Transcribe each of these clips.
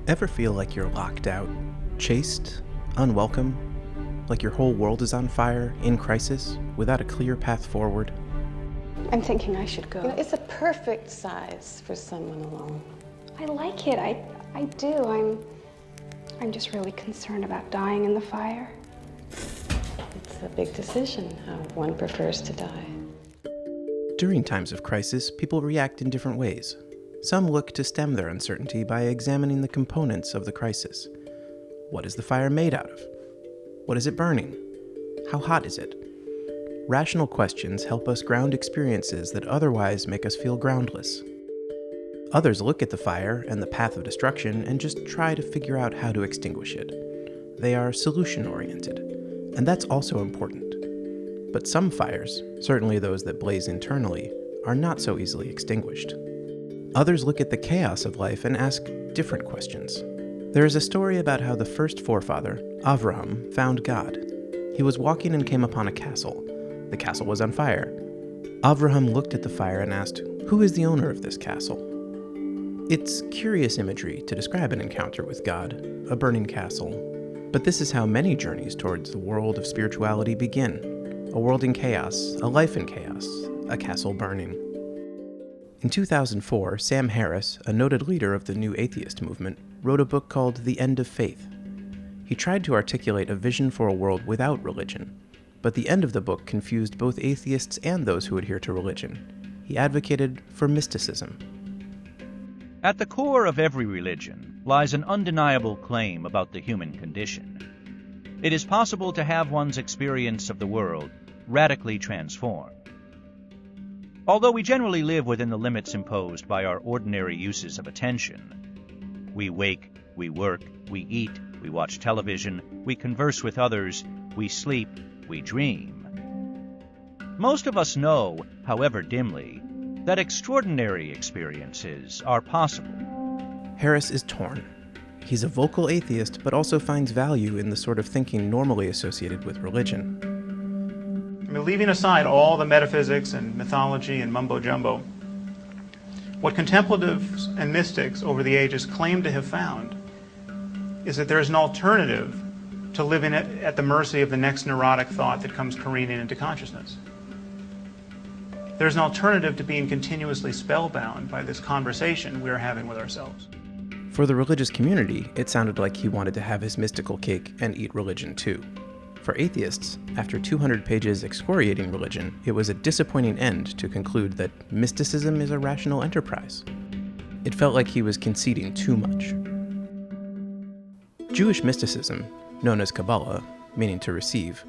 Ever feel like you're locked out, chased, unwelcome, like your whole world is on fire, in crisis, without a clear path forward? I'm thinking I should go. It's a perfect size for someone alone. I like it. I do. I'm just really concerned about dying in the fire. It's a big decision how one prefers to die. During times of crisis, people react in different ways. Some look to stem their uncertainty by examining the components of the crisis. What is the fire made out of? What is it burning? How hot is it? Rational questions help us ground experiences that otherwise make us feel groundless. Others look at the fire and the path of destruction and just try to figure out how to extinguish it. They are solution-oriented, and that's also important. But some fires, certainly those that blaze internally, are not so easily extinguished. Others look at the chaos of life and ask different questions. There is a story about how the first forefather, Avraham, found God. He was walking and came upon a castle. The castle was on fire. Avraham looked at the fire and asked, "Who is the owner of this castle?" It's curious imagery to describe an encounter with God, a burning castle. But this is how many journeys towards the world of spirituality begin. A world in chaos, a life in chaos, a castle burning. In 2004, Sam Harris, a noted leader of the New Atheist movement, wrote a book called The End of Faith. He tried to articulate a vision for a world without religion, but the end of the book confused both atheists and those who adhere to religion. He advocated for mysticism. At the core of every religion lies an undeniable claim about the human condition. It is possible to have one's experience of the world radically transformed. Although we generally live within the limits imposed by our ordinary uses of attention, we wake, we work, we eat, we watch television, we converse with others, we sleep, we dream. Most of us know, however dimly, that extraordinary experiences are possible. Harris is torn. He's a vocal atheist, but also finds value in the sort of thinking normally associated with religion. Leaving aside all the metaphysics and mythology and mumbo-jumbo, what contemplatives and mystics over the ages claim to have found is that there is an alternative to living at the mercy of the next neurotic thought that comes careening into consciousness. There's an alternative to being continuously spellbound by this conversation we're having with ourselves. For the religious community, it sounded like he wanted to have his mystical cake and eat religion too. For atheists, after 200 pages excoriating religion, it was a disappointing end to conclude that mysticism is a rational enterprise. It felt like he was conceding too much. Jewish mysticism, known as Kabbalah, meaning to receive,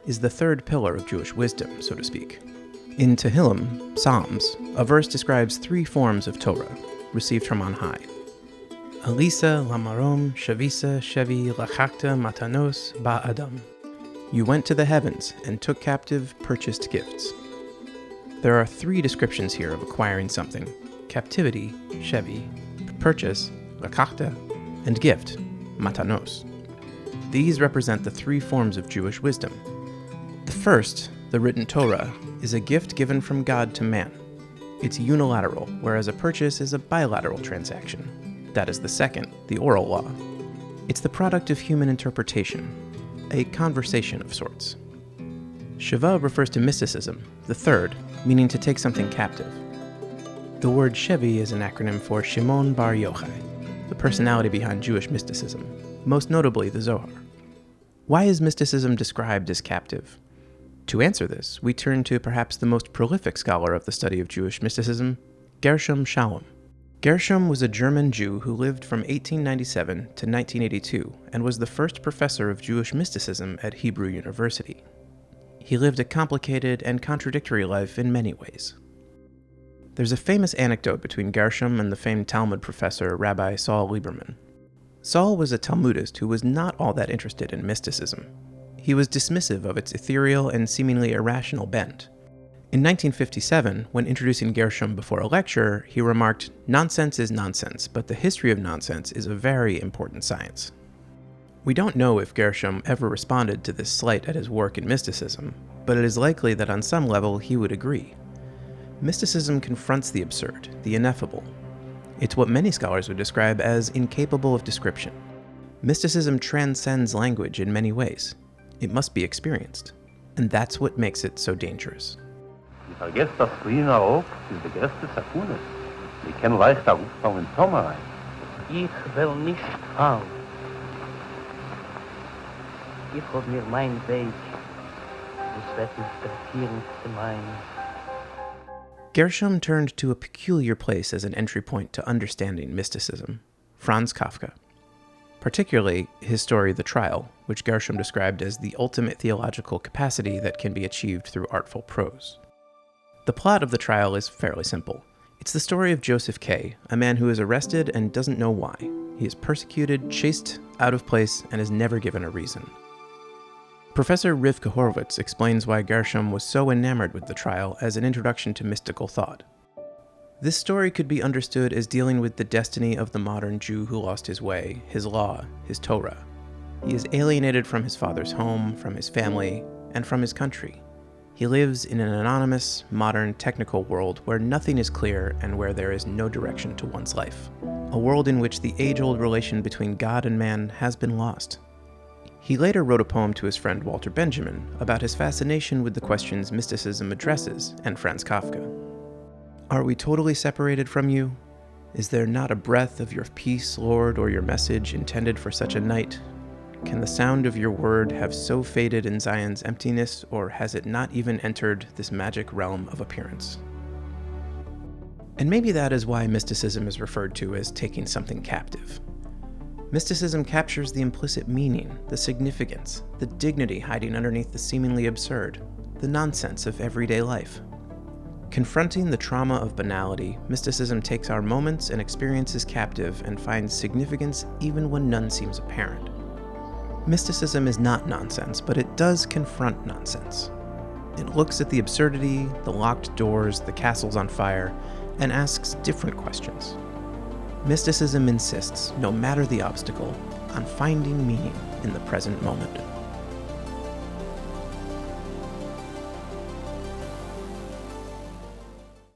is the third pillar of Jewish wisdom, so to speak. In Tehillim, Psalms, a verse describes three forms of Torah, received from on high. Alisa lamarom shavisa shevi lachakta matanos ba'adam. You went to the heavens and took captive purchased gifts. There are three descriptions here of acquiring something: captivity, shevi, purchase, lakachta, and gift, matanos. These represent the three forms of Jewish wisdom. The first, the written Torah, is a gift given from God to man. It's unilateral, whereas a purchase is a bilateral transaction. That is the second, the oral law. It's the product of human interpretation, a conversation of sorts. Shiva refers to mysticism, the third, meaning to take something captive. The word Shevi is an acronym for Shimon Bar Yochai, the personality behind Jewish mysticism, most notably the Zohar. Why is mysticism described as captive? To answer this, we turn to perhaps the most prolific scholar of the study of Jewish mysticism, Gershom Scholem. Gershom was a German Jew who lived from 1897 to 1982 and was the first professor of Jewish mysticism at Hebrew University. He lived a complicated and contradictory life in many ways. There's a famous anecdote between Gershom and the famed Talmud professor Rabbi Saul Lieberman. Saul was a Talmudist who was not all that interested in mysticism. He was dismissive of its ethereal and seemingly irrational bent. In 1957, when introducing Gershom before a lecture, he remarked, "Nonsense is nonsense, but the history of nonsense is a very important science." We don't know if Gershom ever responded to this slight at his work in mysticism, but it is likely that on some level he would agree. Mysticism confronts the absurd, the ineffable. It's what many scholars would describe as incapable of description. Mysticism transcends language in many ways. It must be experienced. And that's what makes it so dangerous. Ich vergesse das Grüne auch, ist der größte Sakunis. Ich kann leicht aufbauen in Sommer rein. Ich will nicht fahren. Ich hab mir meinen Weg. Das wird interessieren zu meinen. Gershom turned to a peculiar place as an entry point to understanding mysticism, Franz Kafka. Particularly his story The Trial, which Gershom described as the ultimate theological capacity that can be achieved through artful prose. The plot of The Trial is fairly simple. It's the story of Joseph K., a man who is arrested and doesn't know why. He is persecuted, chased out of place, and is never given a reason. Professor Rivka Horowitz explains why Gershom was so enamored with The Trial as an introduction to mystical thought. This story could be understood as dealing with the destiny of the modern Jew who lost his way, his law, his Torah. He is alienated from his father's home, from his family, and from his country. He lives in an anonymous, modern, technical world where nothing is clear and where there is no direction to one's life. A world in which the age-old relation between God and man has been lost. He later wrote a poem to his friend Walter Benjamin about his fascination with the questions mysticism addresses and Franz Kafka. Are we totally separated from you? Is there not a breath of your peace, Lord, or your message intended for such a night? Can the sound of your word have so faded in Zion's emptiness, or has it not even entered this magic realm of appearance? And maybe that is why mysticism is referred to as taking something captive. Mysticism captures the implicit meaning, the significance, the dignity hiding underneath the seemingly absurd, the nonsense of everyday life. Confronting the trauma of banality, mysticism takes our moments and experiences captive and finds significance even when none seems apparent. Mysticism is not nonsense, but it does confront nonsense. It looks at the absurdity, the locked doors, the castles on fire, and asks different questions. Mysticism insists, no matter the obstacle, on finding meaning in the present moment.